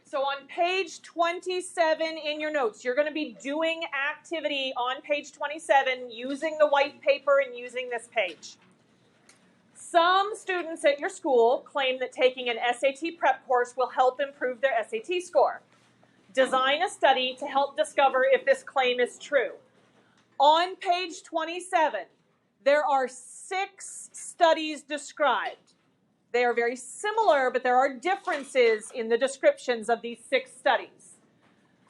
So on page 27 in your notes, you're going to be doing activity on page 27 using the white paper and using this page. Some students at your school claim that taking an SAT prep course will help improve their SAT score. Design a study to help discover if this claim is true. On page 27, there are 6 studies described. They are very similar, but there are differences in the descriptions of these 6 studies.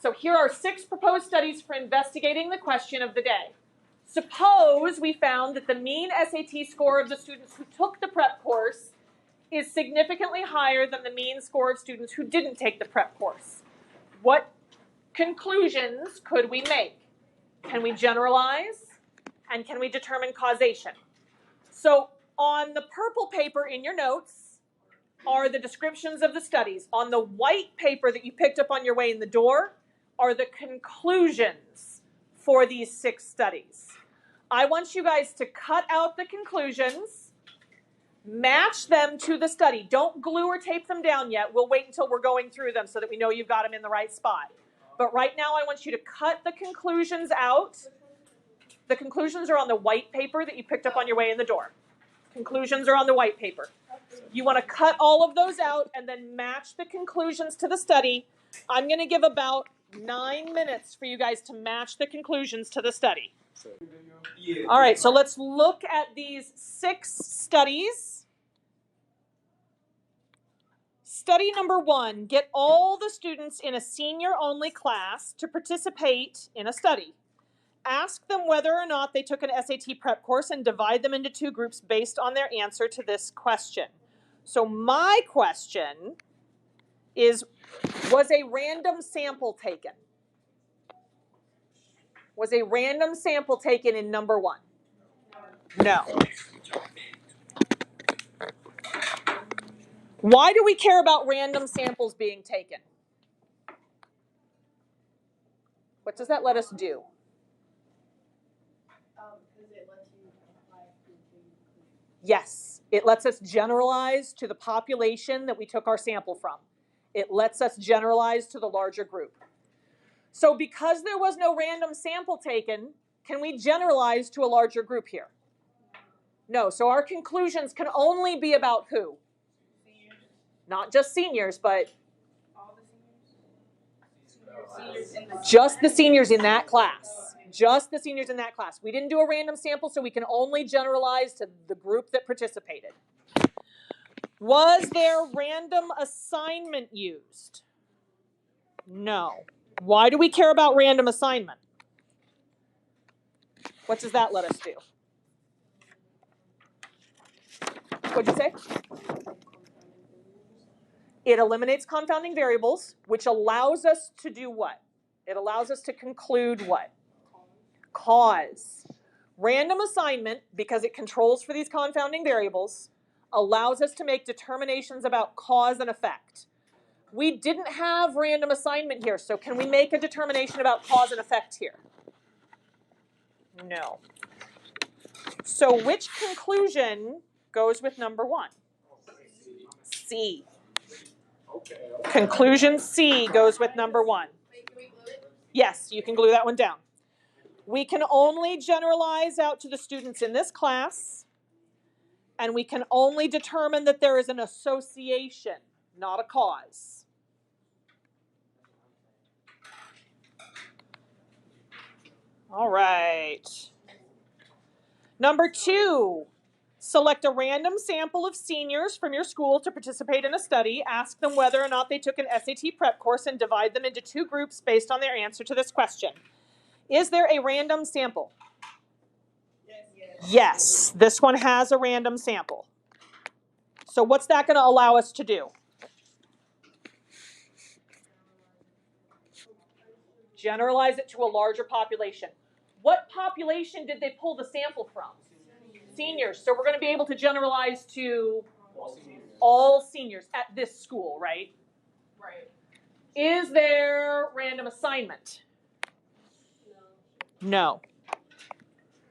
So here are 6 proposed studies for investigating the question of the day. Suppose we found that the mean SAT score of the students who took the prep course is significantly higher than the mean score of students who didn't take the prep course. What conclusions could we make? Can we generalize? And can we determine causation? So on the purple paper in your notes are the descriptions of the studies. On the white paper that you picked up on your way in the door are the conclusions for these 6 studies. I want you guys to cut out the conclusions, match them to the study. Don't glue or tape them down yet. We'll wait until we're going through them so that we know you've got them in the right spot. But right now I want you to cut the conclusions out. The conclusions are on the white paper that you picked up on your way in the door. Conclusions are on the white paper. You want to cut all of those out and then match the conclusions to the study. I'm going to give about 9 minutes for you guys to match the conclusions to the study. All right, so let's look at these 6 studies. Study number 1, get all the students in a senior-only class to participate in a study. Ask them whether or not they took an SAT prep course and divide them into 2 groups based on their answer to this question. So my question is, was a random sample taken? Was a random sample taken in number 1? No. Why do we care about random samples being taken? What does that let us do? Yes, it lets us generalize to the population that we took our sample from. It lets us generalize to the larger group. So because there was no random sample taken, can we generalize to a larger group here? No, so our conclusions can only be about who? Seniors. Not just seniors, but all the seniors. Just the seniors in that class. Just the seniors in that class. We didn't do a random sample, so we can only generalize to the group that participated. Was there random assignment used? No. Why do we care about random assignment? What does that let us do? What'd you say? It eliminates confounding variables, which allows us to do what? It allows us to conclude what? Cause. Random assignment, because it controls for these confounding variables, allows us to make determinations about cause and effect. We didn't have random assignment here, so can we make a determination about cause and effect here? No. So which conclusion goes with number 1? C. Conclusion C goes with number 1. Yes, you can glue that one down. We can only generalize out to the students in this class, and we can only determine that there is an association, not a cause. All right. Number 2, select a random sample of seniors from your school to participate in a study. Ask them whether or not they took an SAT prep course and divide them into 2 groups based on their answer to this question. Is there a random sample? Yes, this one has a random sample. So what's that going to allow us to do? Generalize it to a larger population. What population did they pull the sample from? Seniors. So we're going to be able to generalize to all seniors at this school, right? Right. Is there random assignment? No.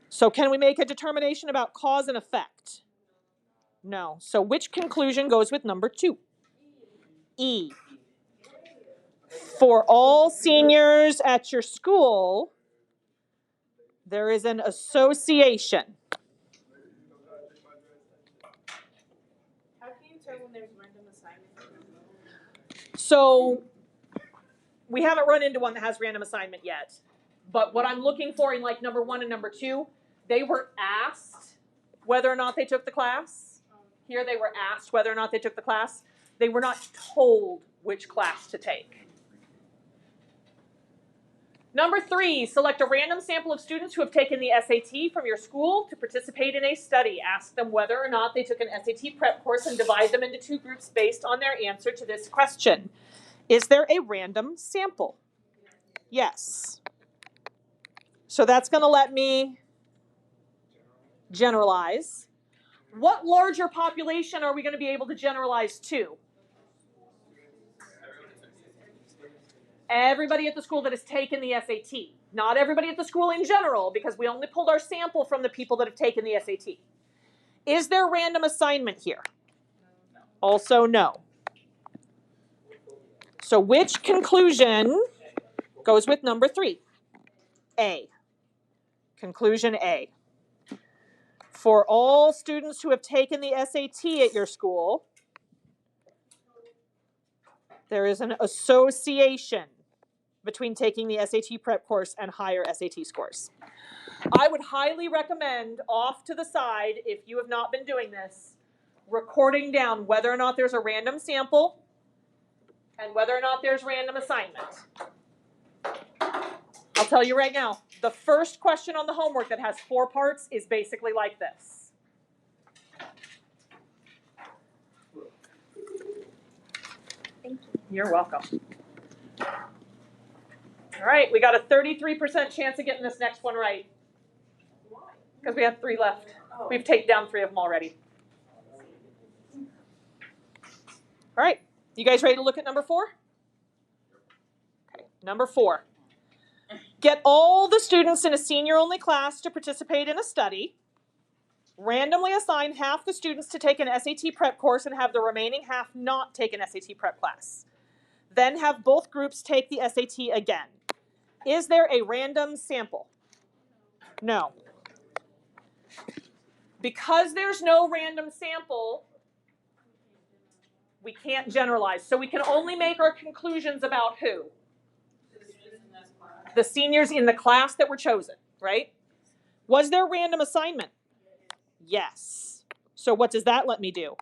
So can we make a determination about cause and effect? No. So which conclusion goes with number 2? E. For all seniors at your school, there is an association. How can you tell when there's random assignment? So we haven't run into one that has random assignment yet. But what I'm looking for in like number 1 and number 2, they were asked whether or not they took the class. Here they were asked whether or not they took the class. They were not told which class to take. Number 3, select a random sample of students who have taken the SAT from your school to participate in a study. Ask them whether or not they took an SAT prep course and divide them into 2 groups based on their answer to this question. Is there a random sample? Yes. So that's going to let me generalize. What larger population are we going to be able to generalize to? Everybody at the school that has taken the SAT. Not everybody at the school in general, because we only pulled our sample from the people that have taken the SAT. Is there random assignment here? Also no. So which conclusion goes with number 3? A. Conclusion A. For all students who have taken the SAT at your school, there is an association between taking the SAT prep course and higher SAT scores. I would highly recommend, off to the side, if you have not been doing this, recording down whether or not there's a random sample and whether or not there's random assignment. I'll tell you right now, the first question on the homework that has 4 parts is basically like this. Thank you. You're welcome. All right, we got a 33% chance of getting this next one right. Because we have 3 left. We've taken down 3 of them already. All right, you guys ready to look at number 4? Okay, number 4. Get all the students in a senior-only class to participate in a study. Randomly assign half the students to take an SAT prep course and have the remaining half not take an SAT prep class. Then have both groups take the SAT again. Is there a random sample? No. Because there's no random sample, we can't generalize. So we can only make our conclusions about who? The seniors in the class that were chosen, right? Was there random assignment? Yes. So what does that let me do?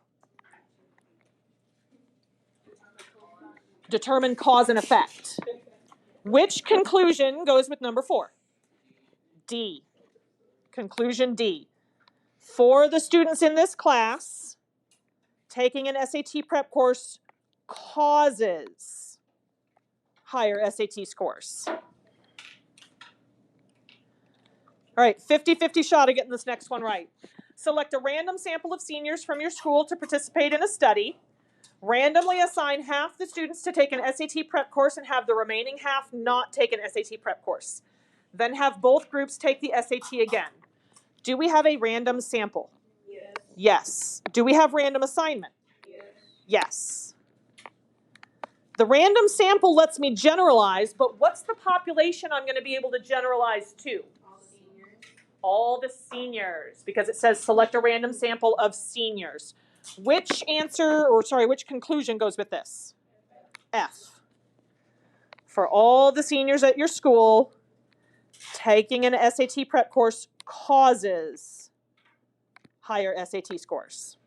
Determine cause and effect. Which conclusion goes with number 4? D. Conclusion D. For the students in this class, taking an SAT prep course causes higher SAT scores. All right, 50-50 shot of getting this next one right. Select a random sample of seniors from your school to participate in a study. Randomly assign half the students to take an SAT prep course and have the remaining half not take an SAT prep course. Then have both groups take the SAT again. Do we have a random sample? Yes. Yes. Do we have random assignment? Yes. Yes. The random sample lets me generalize, but what's the population I'm going to be able to generalize to? All seniors. All the seniors, because it says select a random sample of seniors. Which conclusion goes with this? F. For all the seniors at your school, taking an SAT prep course causes higher SAT scores.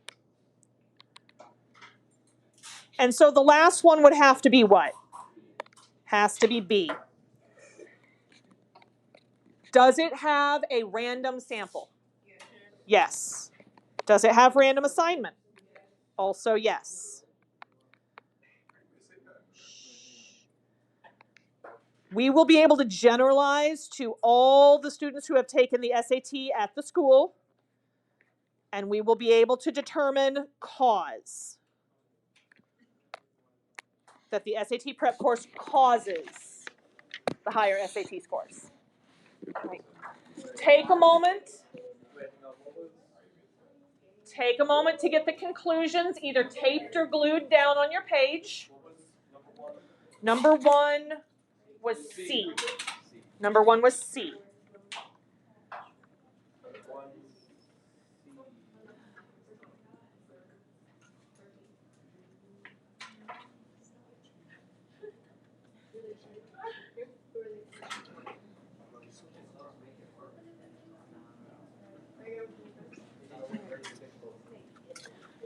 And so the last one would have to be what? Has to be B. Does it have a random sample? Yes. Does it have random assignment? Also yes. We will be able to generalize to all the students who have taken the SAT at the school, and we will be able to determine cause. That the SAT prep course causes the higher SAT scores. Right. Take a moment. Take a moment to get the conclusions either taped or glued down on your page. Number 1 was C. Number 1 was C.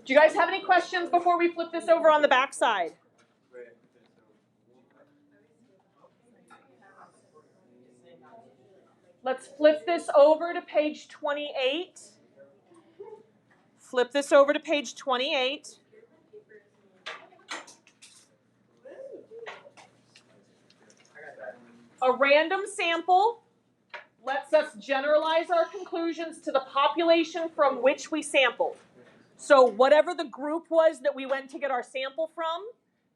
Do you guys have any questions before we flip this over on the back side? Let's flip this over to page 28. Flip this over to page 28. A random sample lets us generalize our conclusions to the population from which we sampled. So whatever the group was that we went to get our sample from,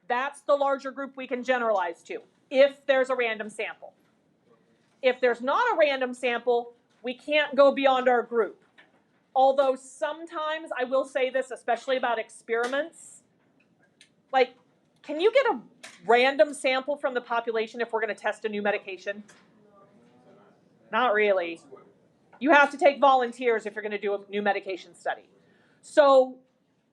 that's the larger group we can generalize to, if there's a random sample. If there's not a random sample, we can't go beyond our group. Although sometimes, I will say this, especially about experiments, like, can you get a random sample from the population if we're going to test a new medication? Not really. You have to take volunteers if you're going to do a new medication study. So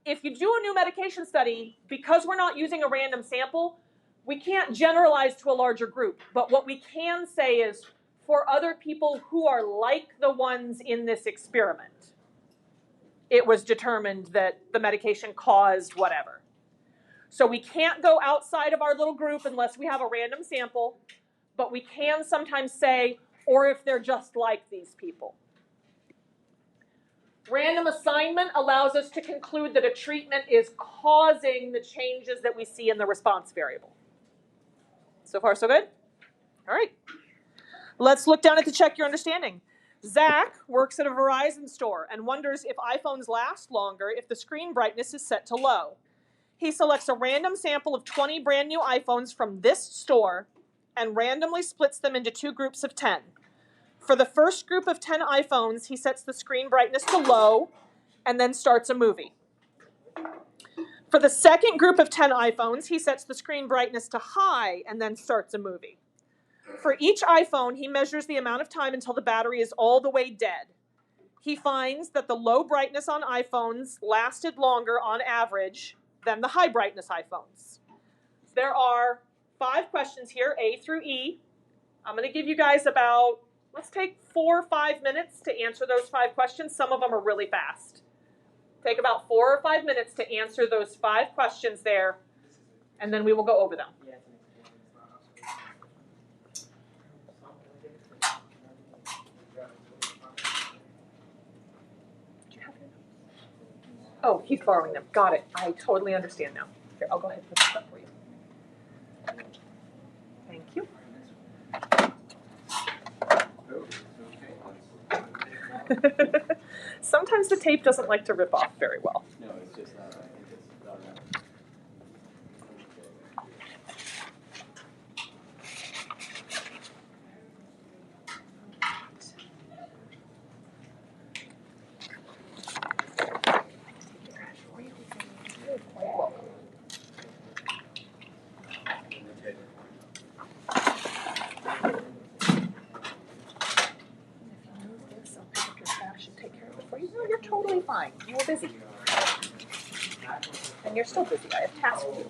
if you do a new medication study, because we're not using a random sample, we can't generalize to a larger group. But what we can say is, for other people who are like the ones in this experiment, it was determined that the medication caused whatever. So we can't go outside of our little group unless we have a random sample, but we can sometimes say, or if they're just like these people. Random assignment allows us to conclude that a treatment is causing the changes that we see in the response variable. So far, so good? All right. Let's look down at the check your understanding. Zach works at a Verizon store and wonders if iPhones last longer if the screen brightness is set to low. He selects a random sample of 20 brand new iPhones from this store and randomly splits them into 2 groups of 10. For the first group of 10 iPhones, he sets the screen brightness to low and then starts a movie. For the second group of 10 iPhones, he sets the screen brightness to high and then starts a movie. For each iPhone, he measures the amount of time until the battery is all the way dead. He finds that the low brightness on iPhones lasted longer on average than the high brightness iPhones. There are 5 questions here, A through E. I'm going to give you guys about, let's take 4 or 5 minutes to answer those 5 questions. Some of them are really fast. Take about 4 or 5 minutes to answer those 5 questions there, and then we will go over them. Oh, he's borrowing them. Got it. I totally understand now. Here, I'll go ahead and put this up for you. Thank you. Sometimes the tape doesn't like to rip off very well. No, it's just not right. It's not right. You're totally fine. You were busy. And you're still busy. I have tasks with you.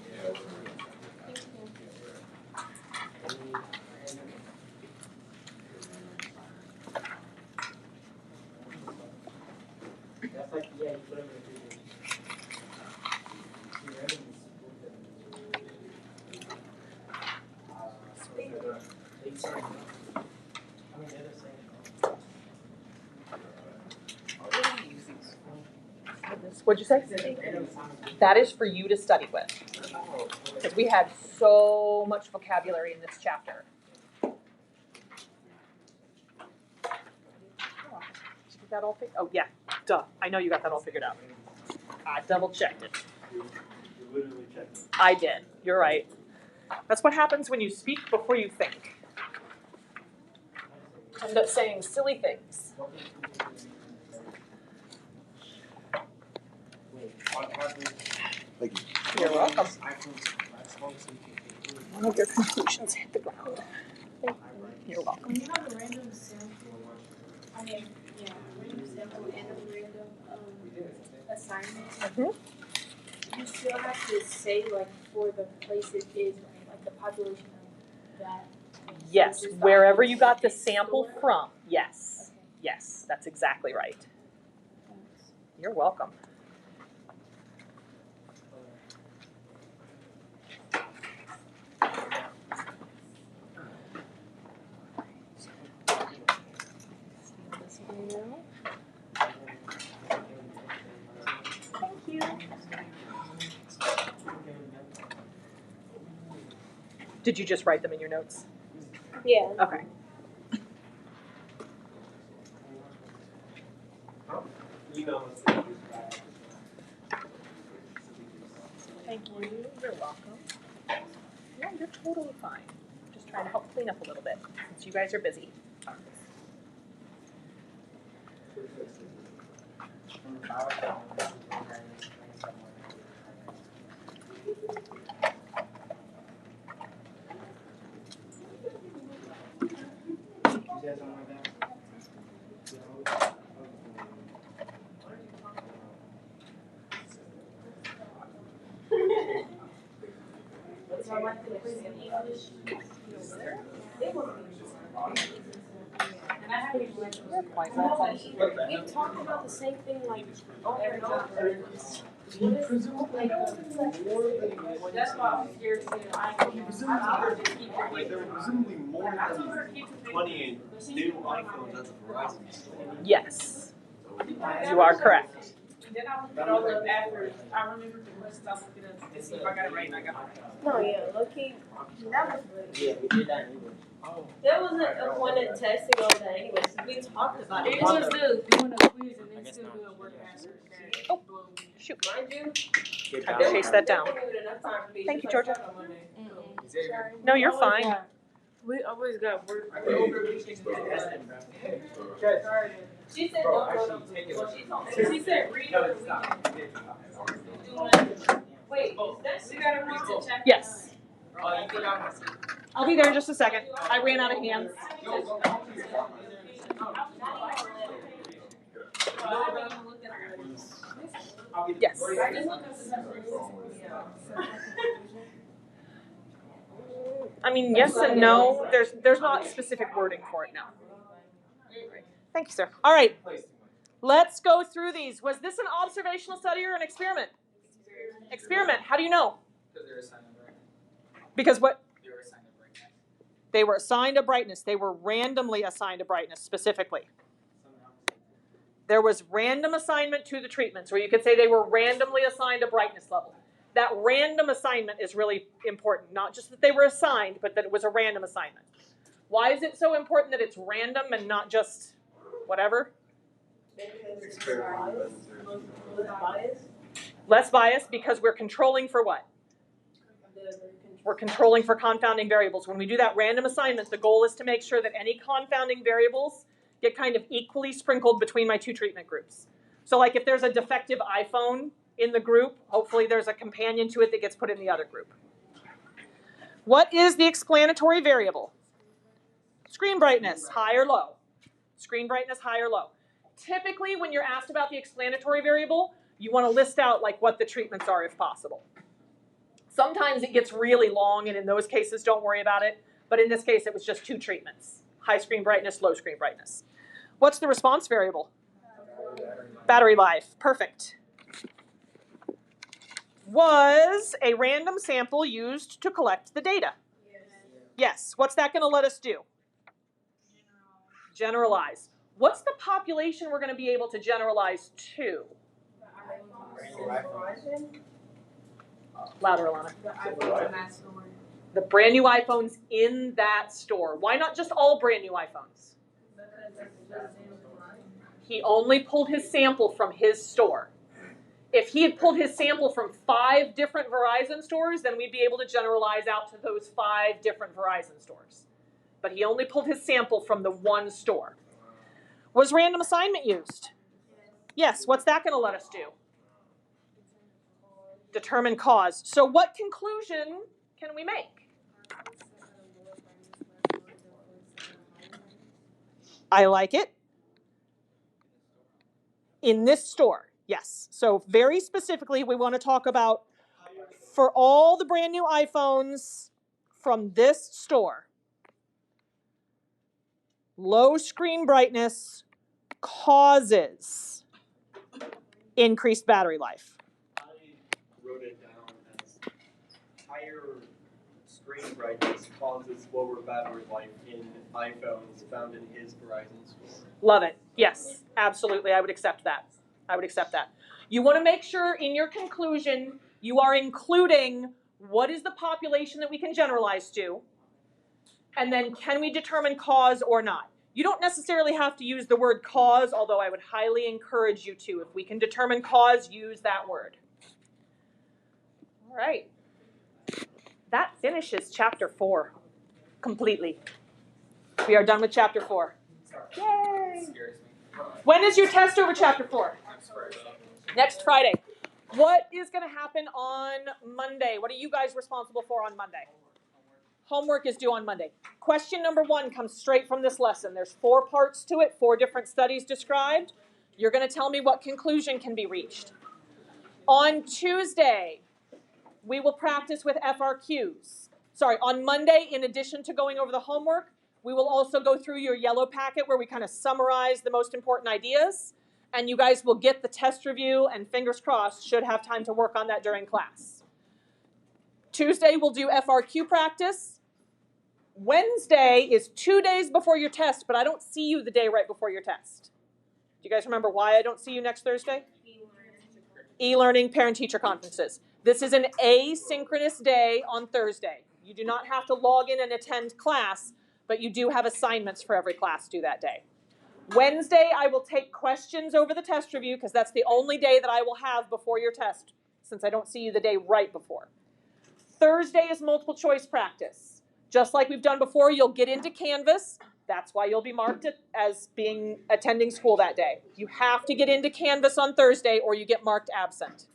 That's like, yeah, you put them in What'd you say? That is for you to study with. Because we had so much vocabulary in this chapter. Did you get that all figured out? Oh, yeah. Duh. I know you got that all figured out. I double checked it. You literally checked it. I did. You're right. That's what happens when you speak before you think. End up saying silly things. Thank you. You're welcome. None of your conclusions hit the ground. You're welcome. You have a random sample. I mean, yeah, random sample and a random assignment. Mm-hmm. You still have to say like for the place it is, right? Like the population of that. Yes, Just wherever you got the store? sample from. Yes. Okay. Yes, that's exactly right. You're welcome. Thank you. Did you just write them in your notes? Yeah. Okay. Thank you. You're welcome. Yeah, you're totally fine. Just trying to help clean up a little bit since you guys are busy. So I like the quiz in English. And I haven't read You're quite welcome. We've talked about the same thing like over and over. Presumably that's why I'm scared to say I Like there were presumably more than 20 new iPhones at the Verizon store. Yes, you are correct. Then I looked at all the after, I remember the questions I looked at to see if I got it right and I got it. No, yeah, low-key, that was really, Yeah, we did that in English. there wasn't a point in testing all that anyway, so we talked about it. It was the doing a quiz and then still do a work answer. Oh, shoot. Mind you, I will chase that down. I didn't give it enough time for me. Thank you, She's like, Georgia. "Shut up, Monday." No, you're fine. We always got work over the weekend. She said, no, well, she told me. She said read over the weekend. Wait, we gotta read to check. Yes. I'll be there in just a second. I ran out of hands. Yes. I mean, yes and no. There's not specific wording for it now. Thank you, sir. All right. Let's go through these. Was this an observational study or an experiment? Experiment. How do you know? Because they were assigned a brightness. Because what? They were assigned a brightness. They were assigned a brightness. They were randomly assigned a brightness specifically. There was random assignment to the treatments, or you could say they were randomly assigned a brightness level. That random assignment is really important. Not just that they were assigned, but that it was a random assignment. Why is it so important that it's random and not just whatever? Less bias because we're controlling for what? We're controlling for confounding variables. When we do that random assignment, the goal is to make sure that any confounding variables get kind of equally sprinkled between my two treatment groups. So like if there's a defective iPhone in the group, hopefully there's a companion to it that gets put in the other group. What is the explanatory variable? Screen brightness, high or low? Screen brightness, high or low? Typically, when you're asked about the explanatory variable, you want to list out like what the treatments are if possible. Sometimes it gets really long, and in those cases, don't worry about it. But in this case, it was just two treatments. High screen brightness, low screen brightness. What's the response variable? Battery life. Perfect. Was a random sample used to collect the data? Yes. What's that going to let us do? Generalize. What's the population we're going to be able to generalize to? Louder, Alana. The brand new iPhones in that store. Why not just all brand new iPhones? He only pulled his sample from his store. If he had pulled his sample from 5 different Verizon stores, then we'd be able to generalize out to those 5 different Verizon stores. But he only pulled his sample from the one store. Was random assignment used? Yes. What's that going to let us do? Determine cause. So what conclusion can we make? I like it. In this store, yes. So very specifically, we want to talk about for all the brand new iPhones from this store. Low screen brightness causes increased battery life. I wrote it down as higher screen brightness causes lower battery life in iPhones found in his Verizon store. Love it. Yes, absolutely. I would accept that. I would accept that. You want to make sure in your conclusion you are including what is the population that we can generalize to, and then can we determine cause or not. You don't necessarily have to use the word cause, although I would highly encourage you to. If we can determine cause, use that word. All right. That finishes chapter 4 completely. We are done with chapter 4. Yay! Scares me. When is your test over chapter 4? Next Friday. Next Friday. What is going to happen on Monday? What are you guys responsible for on Monday? Homework is due on Monday. Question number 1 comes straight from this lesson. There's 4 parts to it, 4 different studies described. You're going to tell me what conclusion can be reached. On Tuesday, we will practice with FRQs. Sorry, on Monday, in addition to going over the homework, we will also go through your yellow packet where we kind of summarize the most important ideas. And you guys will get the test review and fingers crossed should have time to work on that during class. Tuesday, we'll do FRQ practice. Wednesday is 2 days before your test, but I don't see you the day right before your test. Do you guys remember why I don't see you next Thursday? E-learning parent-teacher conferences. This is an asynchronous day on Thursday. You do not have to log in and attend class, but you do have assignments for every class due that day. Wednesday, I will take questions over the test review because that's the only day that I will have before your test, since I don't see you the day right before. Thursday is multiple choice practice. Just like we've done before, you'll get into Canvas. That's why you'll be marked as attending school that day. You have to get into Canvas on Thursday or you get marked absent.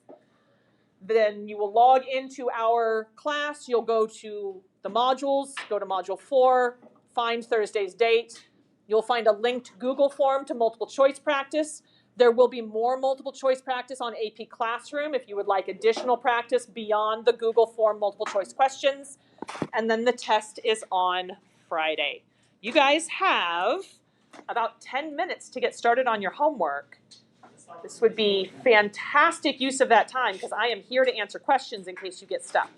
Then you will log into our class. You'll go to the modules, go to module 4, find Thursday's date. You'll find a linked Google form to multiple choice practice. There will be more multiple choice practice on AP Classroom if you would like additional practice beyond the Google form multiple choice questions. And then the test is on Friday. You guys have about 10 minutes to get started on your homework. This would be fantastic use of that time because I am here to answer questions in case you get stuck.